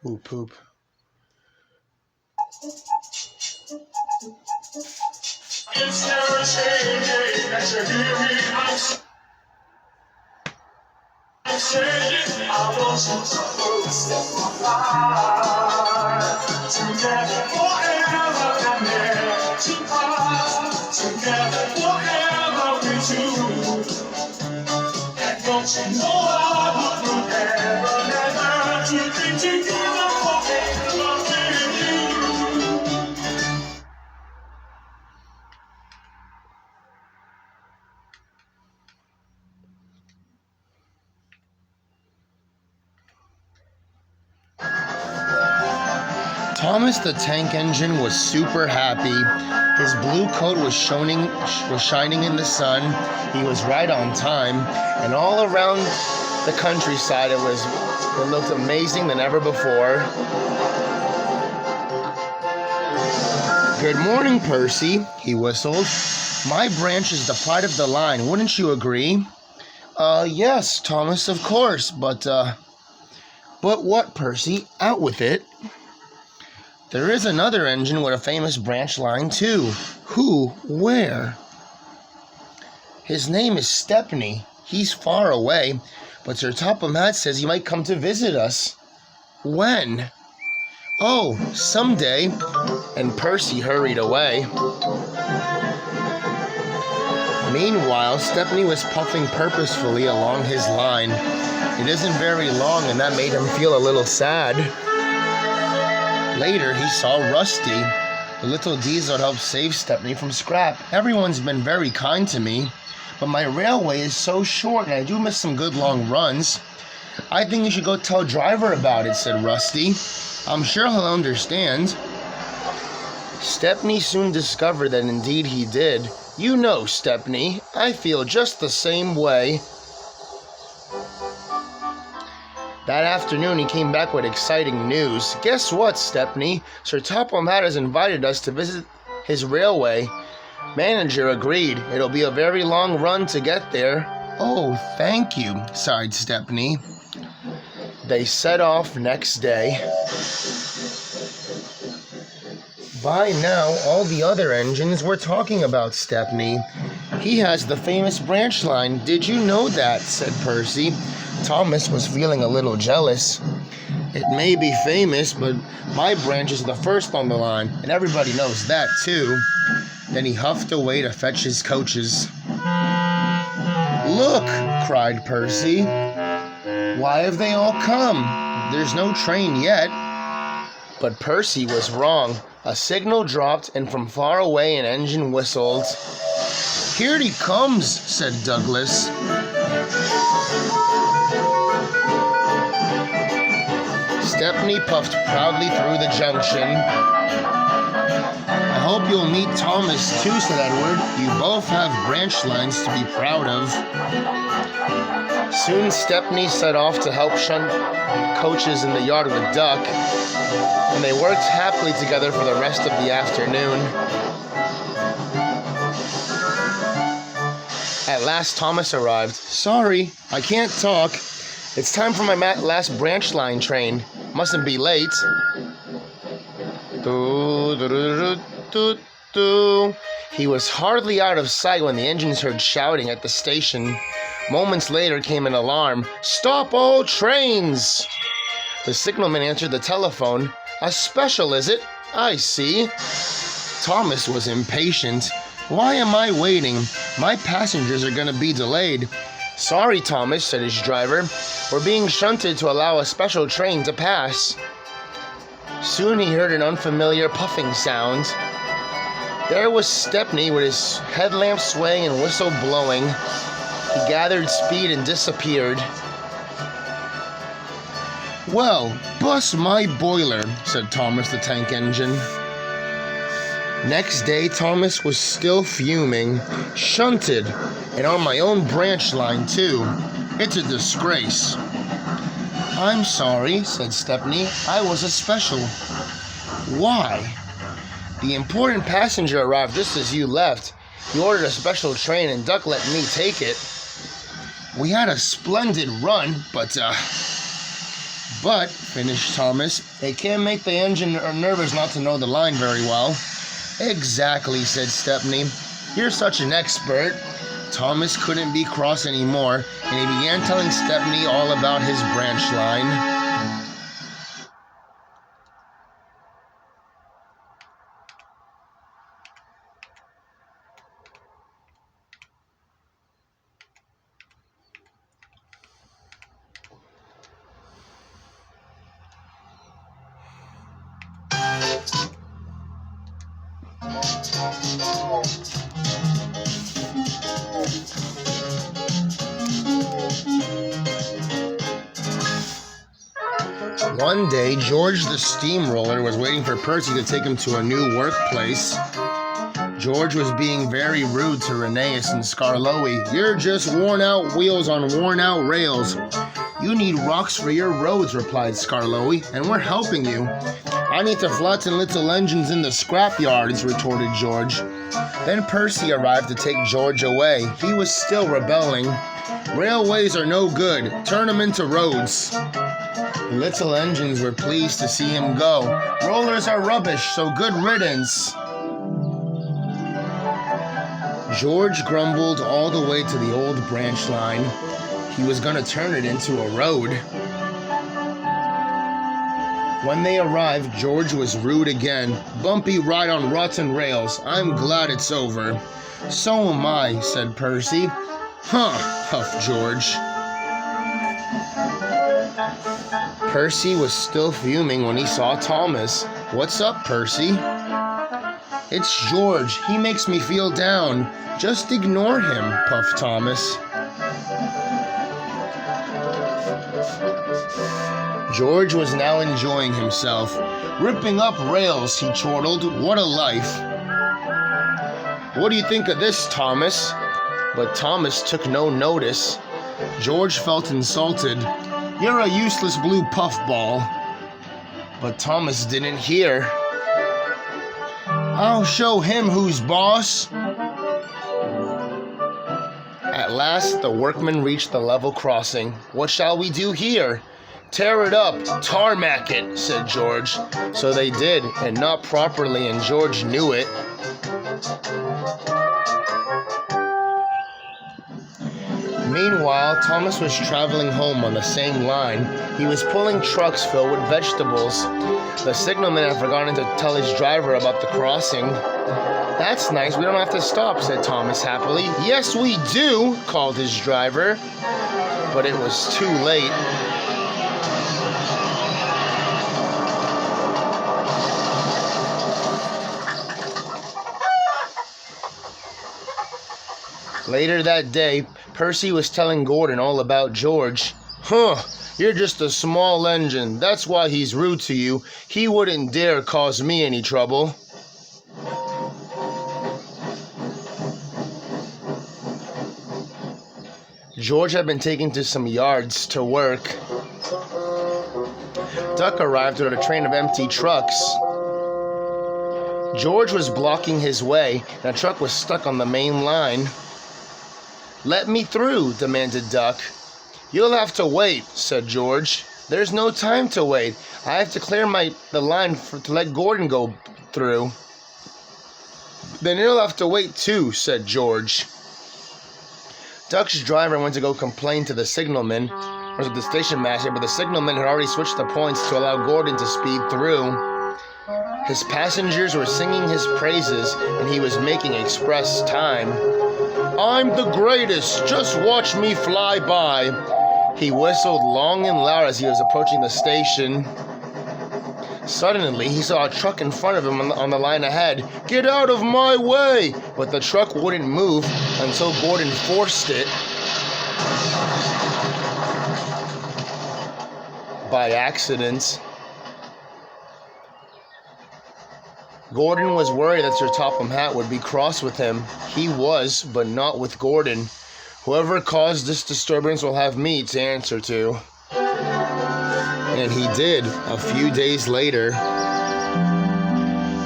Ooh, poop. It's never changing that you're hearing. I'm saying I want you to hold step apart. Together forever and never to part. Together forever we two. And don't you know I would never to be together forever with you. Thomas the Tank Engine was super happy. His blue coat was shining in the sun. He was right on time, and all around the countryside it looked amazing than ever before. "Good morning, Percy," he whistled. "My branch is the pride of the line, wouldn't you agree?" Yes, Thomas, of course, but what, Percy? Out with it." "There is another engine with a famous branch line, too." "Who? Where?" "His name is Stepney. He's far away, but Sir Topham Hatt says he might come to visit us." "When?" "Oh, someday." And Percy hurried away. Meanwhile, Stepney was puffing purposefully along his line. It isn't very long, and that made him feel a little sad. Later, he saw Rusty, the little diesel that helped save Stepney from scrap. "Everyone's been very kind to me, but my railway is so short and I do miss some good long runs. I think you should go tell Driver about it," said Rusty. "I'm sure he'll understand." Stepney soon discovered that indeed he did. "You know, Stepney, I feel just the same way." That afternoon, he came back with exciting news. "Guess what, Stepney? Sir Topham Hatt has invited us to visit his railway. Manager agreed. It'll be a very long run to get there." "Oh, thank you," sighed Stepney. They set off next day. By now, all the other engines were talking about Stepney. "He has the famous branch line. Did you know that?" said Percy. Thomas was feeling a little jealous. "It may be famous, but my branch is the first on the line, and everybody knows that, too." Then he huffed away to fetch his coaches. "Look!" cried Percy. "Why have they all come? There's no train yet." But Percy was wrong. A signal dropped, and from far away an engine whistled. "Here he comes," said Douglas. Stepney puffed proudly through the junction. "I hope you'll meet Thomas too," said Edward. "You both have branch lines to be proud of." Soon Stepney set off to help shunt coaches in the yard with Duck, and they worked happily together for the rest of the afternoon. At last Thomas arrived. "Sorry, I can't talk. It's time for my last branch line train. Mustn't be late." He was hardly out of sight when the engines heard shouting at the station. Moments later came an alarm. "Stop all trains!" The signalman answered the telephone. "A special, is it? I see." Thomas was impatient. "Why am I waiting? My passengers are going to be delayed." "Sorry, Thomas," said his driver. "We're being shunted to allow a special train to pass." Soon he heard an unfamiliar puffing sound. There was Stepney with his headlamp swaying and whistle blowing. He gathered speed and disappeared. "Well, bust my boiler," said Thomas the Tank Engine. Next day, Thomas was still fuming. "Shunted, and on my own branch line, too. It's a disgrace." "I'm sorry," said Stepney. "I was a special." "Why?" "The important passenger arrived just as you left. He ordered a special train, and Duck let me take it. We had a splendid run, but But, finished Thomas, it can't make the engine nervous not to know the line very well. Exactly, said Stepney. You're such an expert. Thomas couldn't be cross anymore, and he began telling Stepney all about his branch line. One day, George the steamroller was waiting for Percy to take him to a new workplace. George was being very rude to Rheneas and Skarloey. You're just worn-out wheels on worn-out rails. You need rocks for your roads, replied Skarloey, and we're helping you. I need to flatten little engines in the scrapyards, retorted George. Then Percy arrived to take George away. He was still rebelling. Railways are no good. Turn them into roads. The little engines were pleased to see him go. Rollers are rubbish, so good riddance. George grumbled all the way to the old branch line. He was going to turn it into a road. When they arrived, George was rude again. Bumpy ride on rotten rails. I'm glad it's over. So am I, said Percy. Huh, huffed George. Percy was still fuming when he saw Thomas. What's up, Percy? It's George. He makes me feel down. Just ignore him, puffed Thomas. George was now enjoying himself. Ripping up rails, he chortled. What a life. What do you think of this, Thomas? But Thomas took no notice. George felt insulted. You're a useless blue puffball. But Thomas didn't hear. I'll show him who's boss. At last, the workmen reached the level crossing. What shall we do here? Tear it up, tarmac it, said George. So they did, and not properly, and George knew it. Meanwhile, Thomas was traveling home on the same line. He was pulling trucks filled with vegetables. The signalman had forgotten to tell his driver about the crossing. That's nice, we don't have to stop, said Thomas happily. Yes, we do, called his driver. But it was too late. Later that day, Percy was telling Gordon all about George. Huh, you're just a small engine. That's why he's rude to you. He wouldn't dare cause me any trouble. George had been taken to some yards to work. Duck arrived with a train of empty trucks. George was blocking his way, and a truck was stuck on the main line. Let me through, demanded Duck. You'll have to wait, said George. There's no time to wait. I have to clear the line to let Gordon go through. Then you'll have to wait too, said George. Duck's driver went to go complain to the signalman, or to the station master, but the signalman had already switched the points to allow Gordon to speed through. His passengers were singing his praises, and he was making express time. I'm the greatest, just watch me fly by. He whistled long and loud as he was approaching the station. Suddenly, he saw a truck in front of him on the line ahead. Get out of my way! But the truck wouldn't move until Gordon forced it. By accident. Gordon was worried that Sir Topham Hatt would be cross with him. He was, but not with Gordon. Whoever caused this disturbance will have me to answer to. And he did, a few days later.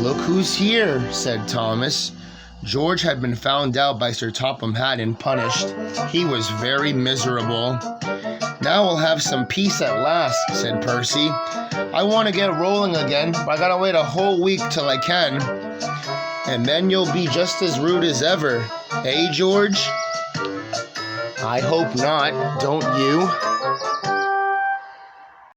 Look who's here, said Thomas. George had been found out by Sir Topham Hatt and punished. He was very miserable. Now we'll have some peace at last, said Percy. I want to get rolling again, but I gotta wait a whole week till I can. And then you'll be just as rude as ever, eh, George? I hope not, don't you?